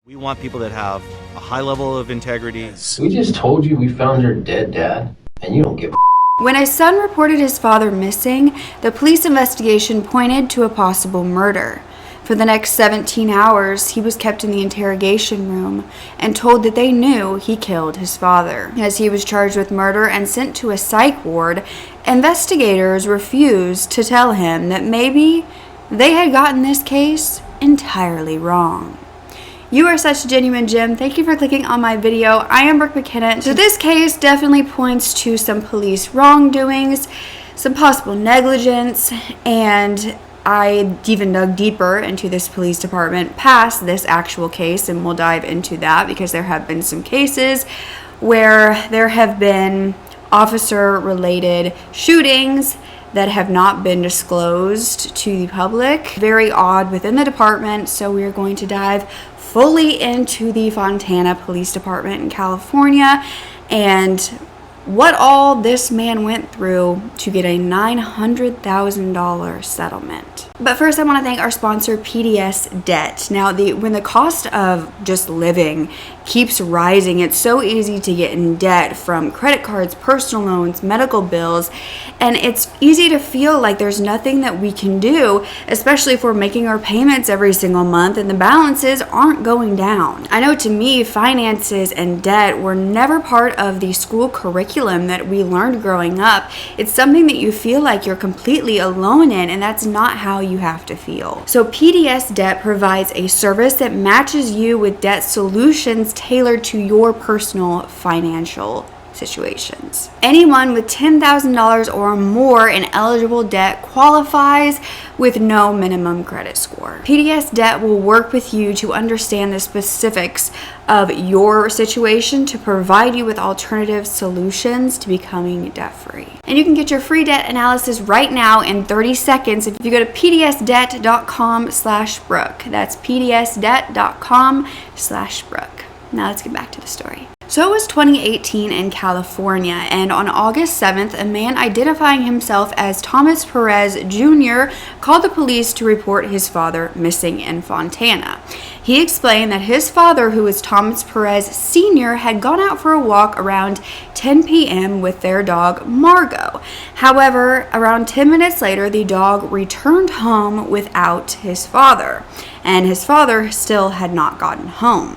We want people that have a high level of integrity. We just told you we found your dead dad, and you don't give a. When his son reported his father missing, the police investigation pointed to a possible murder. For the next 17 hours, he was kept in the interrogation room and told that they knew he killed his father. As he was charged with murder and sent to a psych ward, investigators refused to tell him that maybe they had gotten this case entirely wrong. You are such a genuine gem. Thank you for clicking on my video. I am Brooke Makenna. So this case definitely points to some police wrongdoings, some possible negligence, and I even dug deeper into this police department past this actual case, and we'll dive into that because there have been some cases where there have been officer-related shootings that have not been disclosed to the public. Very odd within the department, so we are going to dive fully into the Fontana Police Department in California and what all this man went through to get a $900,000 settlement. But first, I want to thank our sponsor, PDS Debt. Now, when the cost of just living keeps rising, it's so easy to get in debt from credit cards, personal loans, medical bills, and it's easy to feel like there's nothing that we can do, especially if we're making our payments every single month and the balances aren't going down. I know to me, finances and debt were never part of the school curriculum that we learned growing up. It's something that you feel like you're completely alone in, and that's not how you have to feel. So PDS Debt provides a service that matches you with debt solutions tailored to your personal financial situations. Anyone with $10,000 or more in eligible debt qualifies with no minimum credit score. PDS Debt will work with you to understand the specifics of your situation to provide you with alternative solutions to becoming debt-free. And you can get your free debt analysis right now in 30 seconds if you go to pdsdebt.com/Brooke. That's pdsdebt.com/Brooke. Now let's get back to the story. So it was 2018 in California, and on August 7th, a man identifying himself as Thomas Perez Jr. called the police to report his father missing in Fontana. He explained that his father, who was Thomas Perez Sr., had gone out for a walk around 10 p.m. with their dog, Margot. However, around 10 minutes later, the dog returned home without his father, and his father still had not gotten home.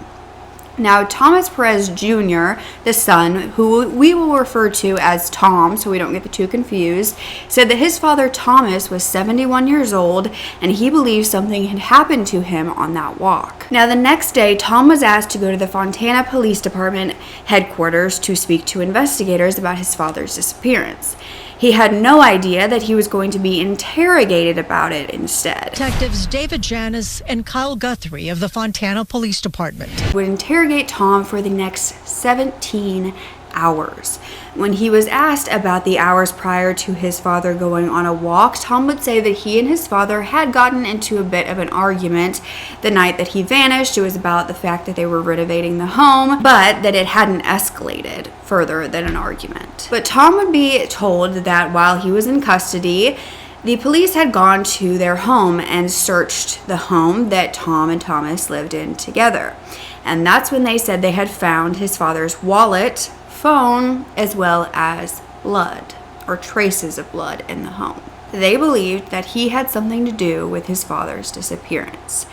Now, Thomas Perez Jr., the son, who we will refer to as Tom so we don't get the two confused, said that his father Thomas was 71 years old and he believed something had happened to him on that walk. Now, the next day, Tom was asked to go to the Fontana Police Department headquarters to speak to investigators about his father's disappearance. He had no idea that he was going to be interrogated about it instead. Detectives David Janis and Kyle Guthrie of the Fontana Police Department would interrogate Tom for the next 17 hours. When he was asked about the hours prior to his father going on a walk, Tom would say that he and his father had gotten into a bit of an argument the night that he vanished. It was about the fact that they were renovating the home, but that it hadn't escalated further than an argument. But Tom would be told that while he was in custody, the police had gone to their home and searched the home that Tom and Thomas lived in together. And that's when they said they had found his father's wallet, phone, as well as blood or traces of blood in the home. They believed that he had something to do with his father's disappearance.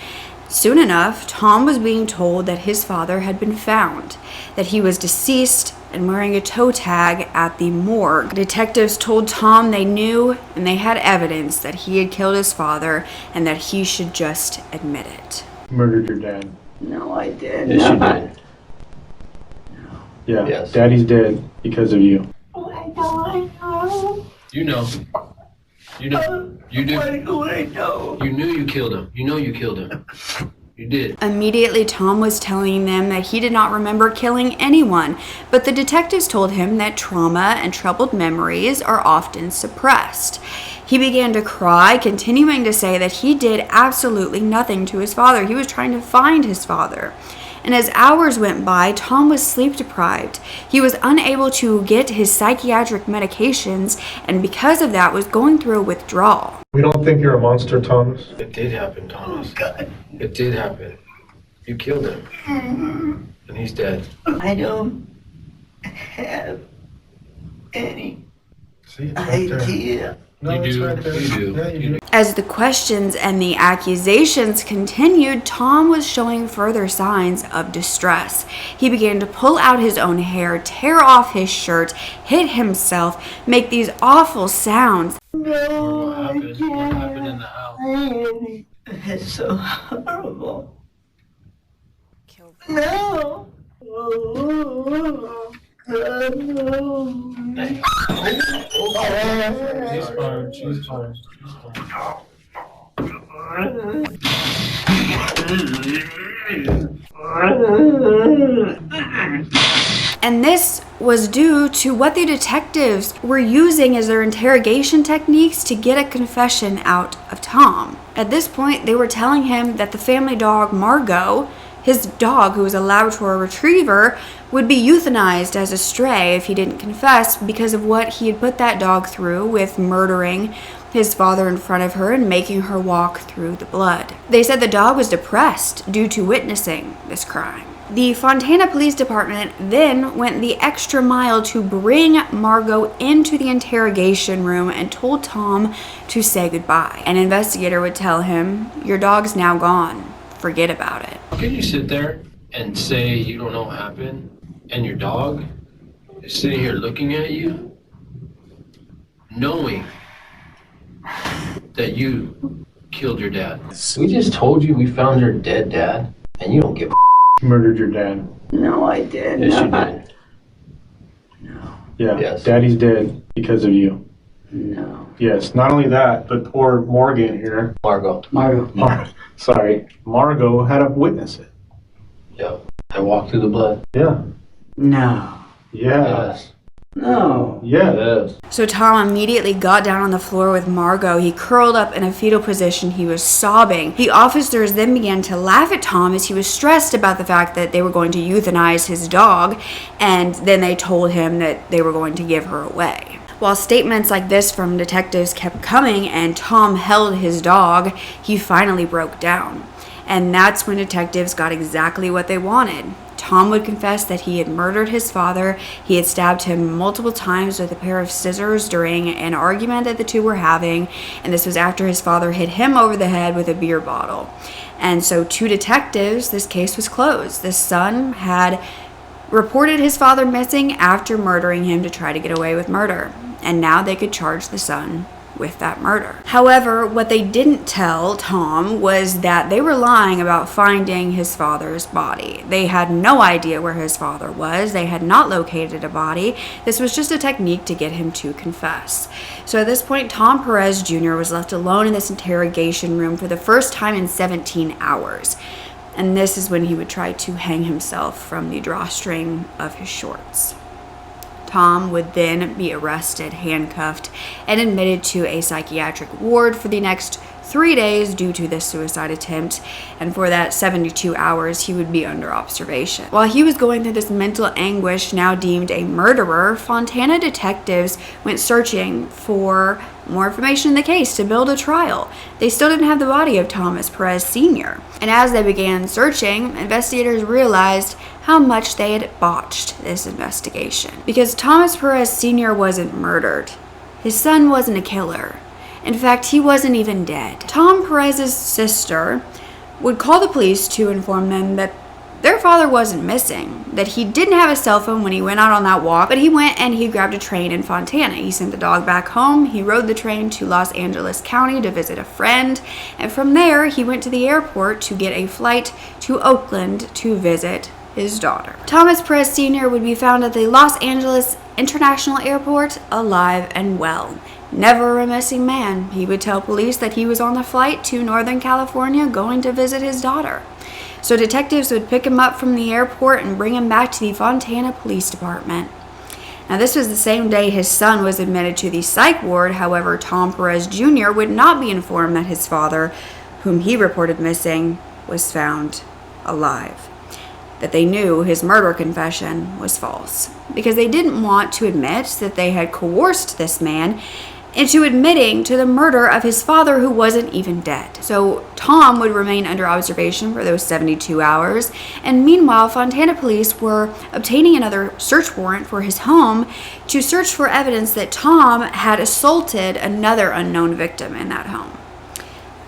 Soon enough, Tom was being told that his father had been found, that he was deceased and wearing a toe tag at the morgue. Detectives told Tom they knew and they had evidence that he had killed his father and that he should just admit it. Murdered your dad. No, I did. Yes, you did. Yeah, Yes. Daddy's dead because of you. I know. You know. You know. You do. I know. You knew you killed him. You know you killed him. You did. Immediately, Tom was telling them that he did not remember killing anyone, but the detectives told him that trauma and troubled memories are often suppressed. He began to cry, continuing to say that he did absolutely nothing to his father. He was trying to find his father. And as hours went by, Tom was sleep deprived. He was unable to get his psychiatric medications, and because of that was going through a withdrawal. We don't think you're a monster, Thomas. It did happen, Thomas. God. It did happen. You killed him. And he's dead. I don't have any See, it's right there. idea. No, You it's do. right there. You do. Yeah, you do. As the questions and the accusations continued, Tom was showing further signs of distress. He began to pull out his own hair, tear off his shirt, hit himself, make these awful sounds. No, What I happened? can't. What happened in the house? It's so horrible. No. Oh, God, no. She's fine. She's fine. And this was due to what the detectives were using as their interrogation techniques to get a confession out of Tom. At this point, they were telling him that the family dog, Margot, his dog, who was a Labrador retriever, would be euthanized as a stray if he didn't confess because of what he had put that dog through with murdering his father in front of her and making her walk through the blood. They said the dog was depressed due to witnessing this crime. The Fontana Police Department then went the extra mile to bring Margot into the interrogation room and told Tom to say goodbye. An investigator would tell him, "Your dog's now gone. Forget about it." How can you sit there and say you don't know what happened and your dog is sitting here looking at you, knowing that you killed your dad? We just told you we found your dead dad, and you don't give a Murdered your dad. No, I did Yes, you not. did. Yeah. Yes. Daddy's dead because of you. No. Yes. Not only that, but poor Morgan here. Margot. Margot had to witness it. Yep. I walked through the blood. Yeah. No. Yeah. Yes. No. Yeah. Yes. So Tom immediately got down on the floor with Margot. He curled up in a fetal position. He was sobbing. The officers then began to laugh at Tom as he was stressed about the fact that they were going to euthanize his dog, and then they told him that they were going to give her away. While statements like this from detectives kept coming and Tom held his dog, he finally broke down. And that's when detectives got exactly what they wanted. Tom would confess that he had murdered his father. He had stabbed him multiple times with a pair of scissors during an argument that the two were having, and this was after his father hit him over the head with a beer bottle. And so to detectives, this case was closed. The son had reported his father missing after murdering him to try to get away with murder, and now they could charge the son with that murder. However, what they didn't tell Tom was that they were lying about finding his father's body. They had no idea where his father was. They had not located a body. This was just a technique to get him to confess. So at this point, Tom Perez Jr. was left alone in this interrogation room for the first time in 17 hours. And this is when he would try to hang himself from the drawstring of his shorts. Tom would then be arrested, handcuffed, and admitted to a psychiatric ward for the next 3 days due to this suicide attempt, and for that 72 hours he would be under observation. While he was going through this mental anguish, now deemed a murderer, Fontana detectives went searching for more information in the case to build a trial. They still didn't have the body of Thomas Perez Sr. And as they began searching, investigators realized how much they had botched this investigation. Because Thomas Perez Sr. wasn't murdered. His son wasn't a killer. In fact, he wasn't even dead. Tom Perez's sister would call the police to inform them that their father wasn't missing, that he didn't have a cell phone when he went out on that walk, but he went and he grabbed a train in Fontana. He sent the dog back home, he rode the train to Los Angeles County to visit a friend, and from there he went to the airport to get a flight to Oakland to visit his daughter. Thomas Perez Sr. would be found at the Los Angeles International Airport alive and well. Never a missing man. He would tell police that he was on the flight to Northern California going to visit his daughter. So detectives would pick him up from the airport and bring him back to the Fontana Police Department. Now this was the same day his son was admitted to the psych ward. However, Tom Perez Jr. would not be informed that his father, whom he reported missing, was found alive. That they knew his murder confession was false, because they didn't want to admit that they had coerced this man into admitting to the murder of his father, who wasn't even dead. So Tom would remain under observation for those 72 hours, and meanwhile Fontana police were obtaining another search warrant for his home to search for evidence that Tom had assaulted another unknown victim in that home.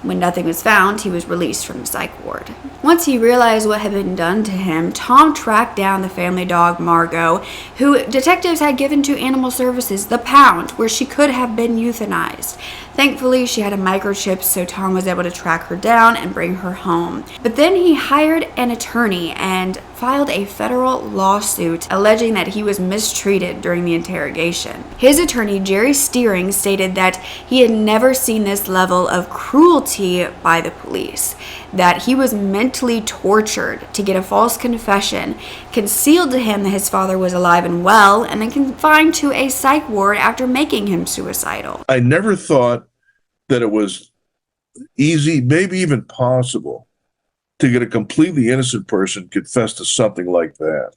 When nothing was found, he was released from the psych ward. Once he realized what had been done to him, Tom tracked down the family dog Margot, who detectives had given to Animal Services, the Pound, where she could have been euthanized. Thankfully, she had a microchip, so Tom was able to track her down and bring her home. But then he hired an attorney and filed a federal lawsuit alleging that he was mistreated during the interrogation. His attorney, Jerry Steering, stated that he had never seen this level of cruelty by the police, that he was mentally tortured to get a false confession, concealed to him that his father was alive and well, and then confined to a psych ward after making him suicidal. I never thought that it was easy, maybe even possible, to get a completely innocent person confess to something like that.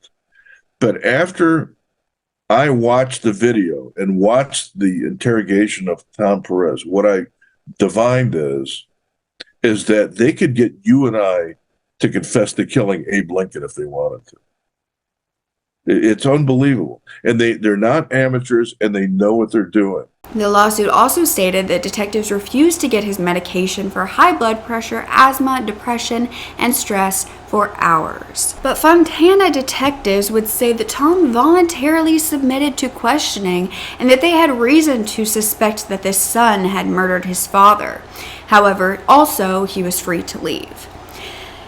But after I watched the video and watched the interrogation of Tom Perez, what I divined is that they could get you and I to confess to killing Abe Lincoln if they wanted to. It's unbelievable. And they're not amateurs, and they know what they're doing. The lawsuit also stated that detectives refused to get his medication for high blood pressure, asthma, depression, and stress for hours. But Fontana detectives would say that Tom voluntarily submitted to questioning and that they had reason to suspect that this son had murdered his father. However, also he was free to leave.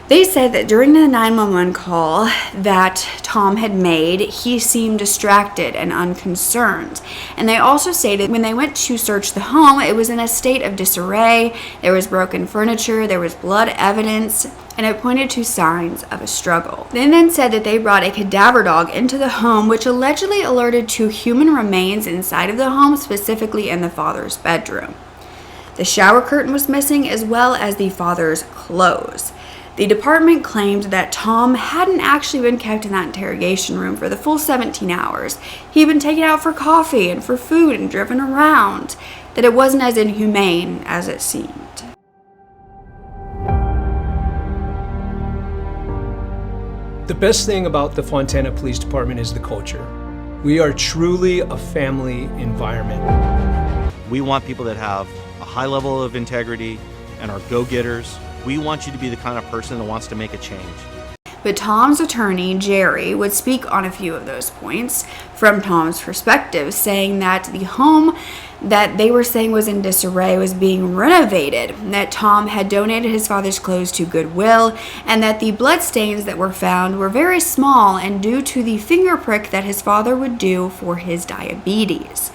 They said that during the 911 call that Tom had made, he seemed distracted and unconcerned. And they also stated when they went to search the home, it was in a state of disarray, there was broken furniture, there was blood evidence, and it pointed to signs of a struggle. They then said that they brought a cadaver dog into the home, which allegedly alerted to human remains inside of the home, specifically in the father's bedroom. The shower curtain was missing, as well as the father's clothes. The department claimed that Tom hadn't actually been kept in that interrogation room for the full 17 hours. He'd been taken out for coffee and for food and driven around, that it wasn't as inhumane as it seemed. The best thing about the Fontana Police Department is the culture. We are truly a family environment. We want people that have a high level of integrity and are go-getters. We want you to be the kind of person that wants to make a change. But Tom's attorney, Jerry, would speak on a few of those points from Tom's perspective, saying that the home that they were saying was in disarray was being renovated, that Tom had donated his father's clothes to Goodwill, and that the bloodstains that were found were very small and due to the finger prick that his father would do for his diabetes.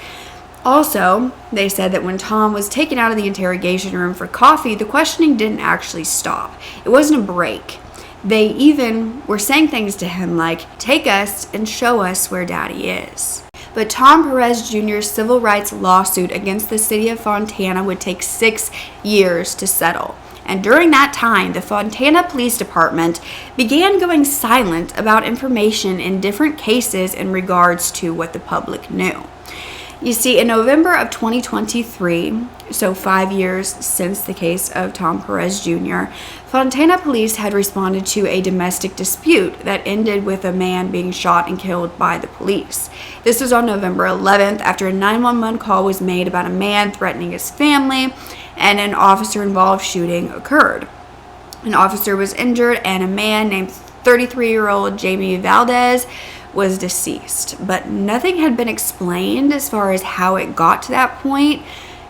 Also, they said that when Tom was taken out of the interrogation room for coffee, the questioning didn't actually stop. It wasn't a break. They even were saying things to him like, "Take us and show us where Daddy is." But Tom Perez Jr.'s civil rights lawsuit against the city of Fontana would take 6 years to settle. And during that time, the Fontana Police Department began going silent about information in different cases in regards to what the public knew. You see, in November of 2023, so 5 years since the case of Tom Perez Jr., Fontana police had responded to a domestic dispute that ended with a man being shot and killed by the police. This was on November 11th after a 911 call was made about a man threatening his family, and an officer-involved shooting occurred. An officer was injured, and a man named 33-year-old Jamie Valdez was deceased, but nothing had been explained as far as how it got to that point,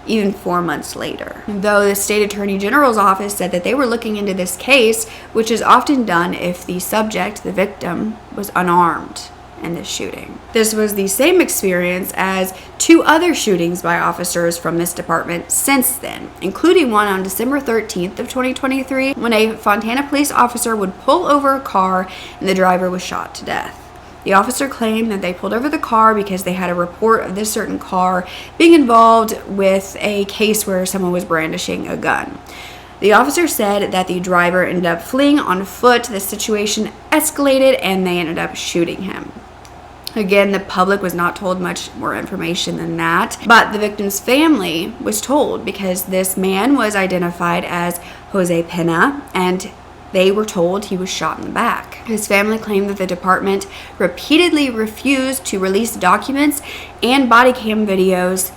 even 4 months later. Though the state attorney general's office said that they were looking into this case, which is often done if the subject, the victim, was unarmed in this shooting. This was the same experience as 2 other shootings by officers from this department since then, including one on December 13th of 2023, when a Fontana police officer would pull over a car and the driver was shot to death. The officer claimed that they pulled over the car because they had a report of this certain car being involved with a case where someone was brandishing a gun. The officer said that the driver ended up fleeing on foot. The situation escalated and they ended up shooting him. Again, the public was not told much more information than that, but the victim's family was told because this man was identified as Jose Pena, and they were told he was shot in the back. His family claimed that the department repeatedly refused to release documents and body cam videos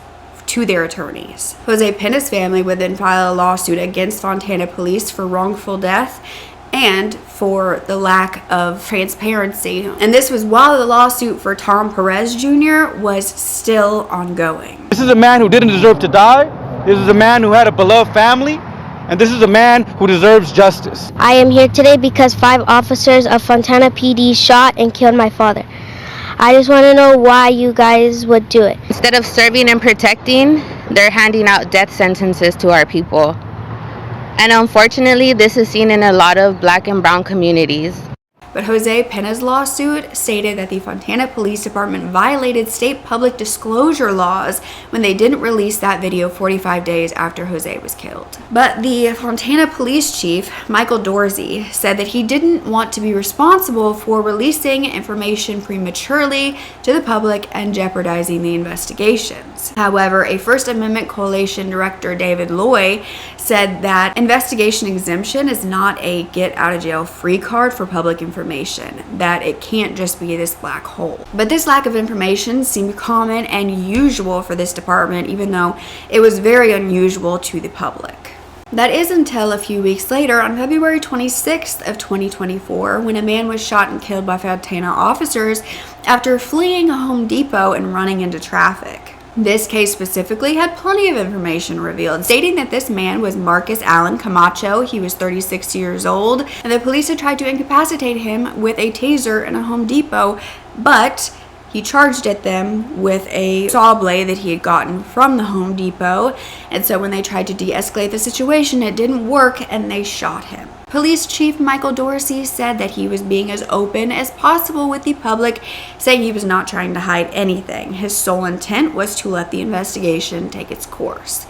to their attorneys. Jose Pena's family would then file a lawsuit against Fontana Police for wrongful death and for the lack of transparency. And this was while the lawsuit for Tom Perez Jr. was still ongoing. This is a man who didn't deserve to die. This is a man who had a beloved family. And this is a man who deserves justice. I am here today because 5 officers of Fontana PD shot and killed my father. I just want to know why you guys would do it. Instead of serving and protecting, they're handing out death sentences to our people. And unfortunately, this is seen in a lot of black and brown communities. But Jose Pena's lawsuit stated that the Fontana Police Department violated state public disclosure laws when they didn't release that video 45 days after Jose was killed. But the Fontana Police Chief, Michael Dorsey, said that he didn't want to be responsible for releasing information prematurely to the public and jeopardizing the investigations. However, a First Amendment Coalition Director, David Loy, said that investigation exemption is not a get-out-of-jail-free card for public information, that it can't just be this black hole. But this lack of information seemed common and usual for this department, even though it was very unusual to the public. That is until a few weeks later, on February 26th of 2024, when a man was shot and killed by Fontana officers after fleeing a Home Depot and running into traffic. This case specifically had plenty of information revealed, stating that this man was Marcus Allen Camacho. He was 36 years old, and the police had tried to incapacitate him with a taser in a Home Depot, but he charged at them with a saw blade that he had gotten from the Home Depot, and so when they tried to de-escalate the situation, it didn't work, and they shot him. Police Chief Michael Dorsey said that he was being as open as possible with the public, saying he was not trying to hide anything. His sole intent was to let the investigation take its course.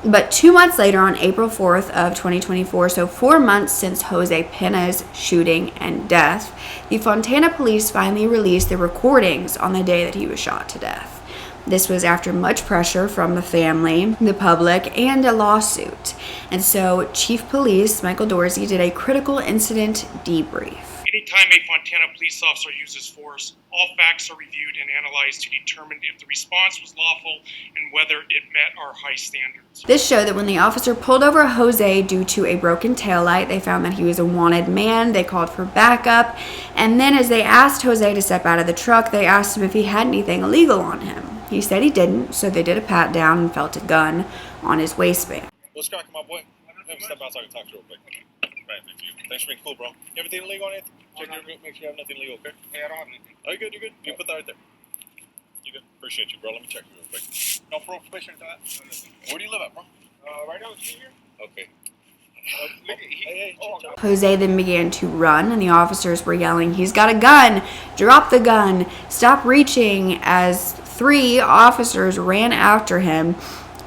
But 2 months later, on April 4th of 2024, so 4 months since Jose Pena's shooting and death, the Fontana police finally released the recordings on the day that he was shot to death. This was after much pressure from the family, the public, and a lawsuit. And so Chief Police Michael Dorsey did a critical incident debrief. Anytime a Fontana police officer uses force, all facts are reviewed and analyzed to determine if the response was lawful and whether it met our high standards. This showed that when the officer pulled over Jose due to a broken taillight, they found that he was a wanted man. They called for backup. And then as they asked Jose to step out of the truck, they asked him if he had anything illegal on him. He said he didn't, so they did a pat down and felt a gun on his waistband. What's cracking, my boy? Let me step outside and talk to you real quick. Right, thank you. Thanks for being cool, bro. You have anything illegal on it? Check your group, make sure you have nothing illegal, okay? Hey, I don't have anything. Oh, you're good, you're good. You can put that right there. You good? Appreciate you, bro. Let me check you real quick. No probation for that? Where do you live at, bro? Right down the street here. Okay. Jose then began to run, and the officers were yelling, "He's got a gun! Drop the gun! Stop reaching!" As 3 officers ran after him.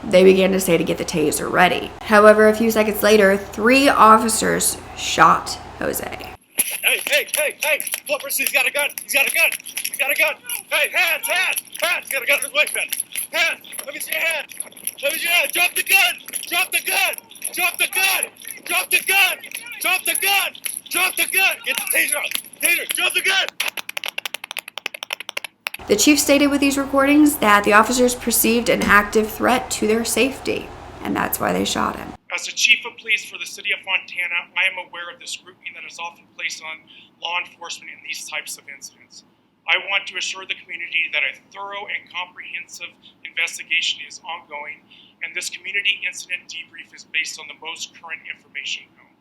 They began to say to get the taser ready. However, a few seconds later, 3 officers shot Jose. Hey! Pull up, he's got a gun! He's got a gun! He's got a gun! Hey, hands! He's got a gun in his waistband! Hands! Let me see your hand! Let me see your hand! Drop the gun! Drop the gun! Drop the gun! Drop the gun! Drop the gun! Drop the gun! Get the taser out! Taser! Drop the gun! The chief stated with these recordings that the officers perceived an active threat to their safety, and that's why they shot him. As the chief of police for the city of Fontana, I am aware of the scrutiny that is often placed on law enforcement in these types of incidents. I want to assure the community that a thorough and comprehensive investigation is ongoing, and this community incident debrief is based on the most current information known.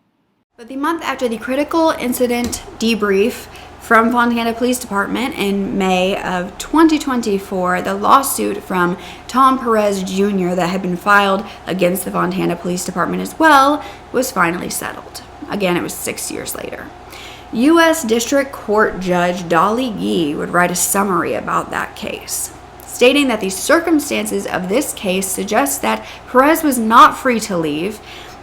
But the month after the critical incident debrief from Fontana Police Department in May of 2024, the lawsuit from Tom Perez Jr. that had been filed against the Fontana Police Department as well was finally settled. Again, it was 6 years later. U.S. District Court Judge Dolly Gee would write a summary about that case, stating that the circumstances of this case suggest that Perez was not free to leave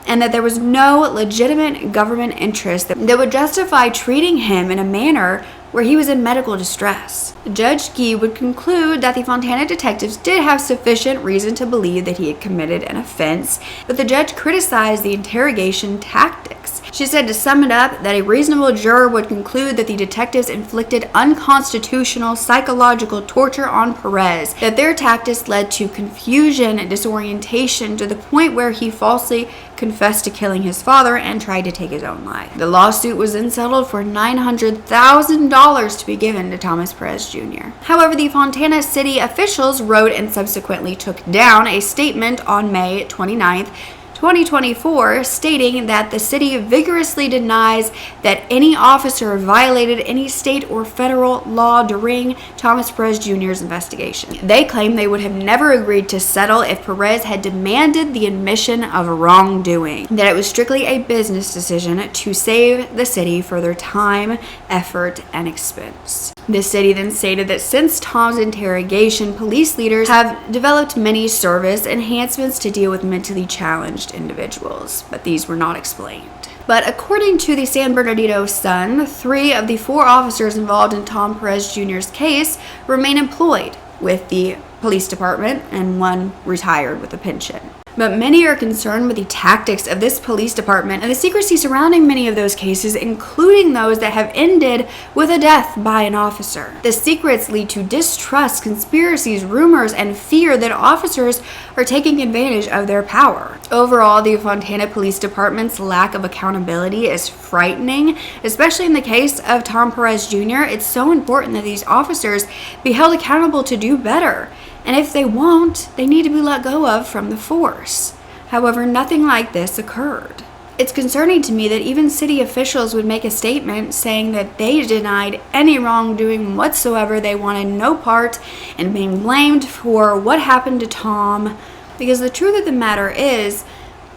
and that there was no legitimate government interest that would justify treating him in a manner where he was in medical distress. Judge Gee would conclude that the Fontana detectives did have sufficient reason to believe that he had committed an offense, but the judge criticized the interrogation tactics. She said, to sum it up, that a reasonable juror would conclude that the detectives inflicted unconstitutional psychological torture on Perez, that their tactics led to confusion and disorientation to the point where he falsely confessed to killing his father and tried to take his own life. The lawsuit was then settled for $900,000 to be given to Thomas Perez Jr. However, the Fontana city officials wrote and subsequently took down a statement on May 29th, 2024, stating that the city vigorously denies that any officer violated any state or federal law during Thomas Perez Jr.'s investigation. They claim they would have never agreed to settle if Perez had demanded the admission of wrongdoing, that it was strictly a business decision to save the city further time, effort, and expense. The city then stated that since Tom's interrogation, police leaders have developed many service enhancements to deal with mentally challenged individuals, but these were not explained. But according to the San Bernardino Sun, 3 of the 4 officers involved in Tom Perez Jr.'s case remain employed with the police department and 1 retired with a pension. But many are concerned with the tactics of this police department and the secrecy surrounding many of those cases, including those that have ended with a death by an officer. The secrets lead to distrust, conspiracies, rumors, and fear that officers are taking advantage of their power. Overall, the Fontana Police Department's lack of accountability is frightening, especially in the case of Tom Perez Jr. It's so important that these officers be held accountable to do better. And if they won't, they need to be let go of from the force. However, nothing like this occurred. It's concerning to me that even city officials would make a statement saying that they denied any wrongdoing whatsoever. They wanted no part in being blamed for what happened to Tom. Because the truth of the matter is,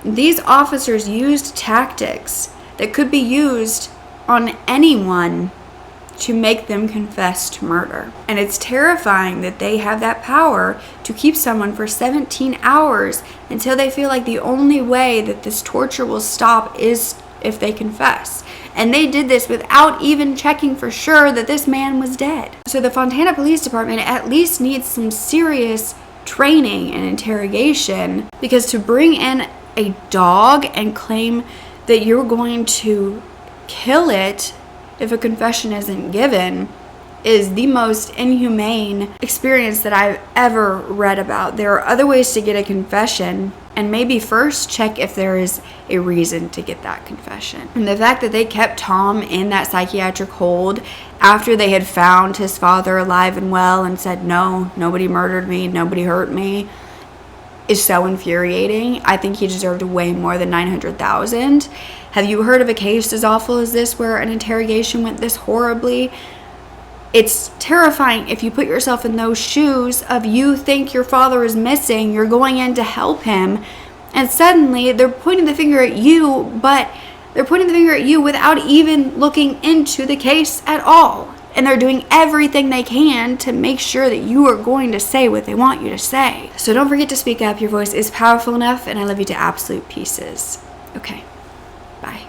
these officers used tactics that could be used on anyone to make them confess to murder. And it's terrifying that they have that power to keep someone for 17 hours until they feel like the only way that this torture will stop is if they confess. And they did this without even checking for sure that this man was dead. So the Fontana Police Department at least needs some serious training and interrogation, because to bring in a dog and claim that you're going to kill it if a confession isn't given is the most inhumane experience that I've ever read about. There are other ways to get a confession, and maybe first check if there is a reason to get that confession. And the fact that they kept Tom in that psychiatric hold after they had found his father alive and well and said, no, nobody murdered me, nobody hurt me, is so infuriating. I think he deserved way more than $900,000. Have you heard of a case as awful as this where an interrogation went this horribly? It's terrifying if you put yourself in those shoes of you think your father is missing, you're going in to help him, and suddenly they're pointing the finger at you, but they're pointing the finger at you without even looking into the case at all. And they're doing everything they can to make sure that you are going to say what they want you to say. So don't forget to speak up. Your voice is powerful enough, and I love you to absolute pieces. Okay, bye.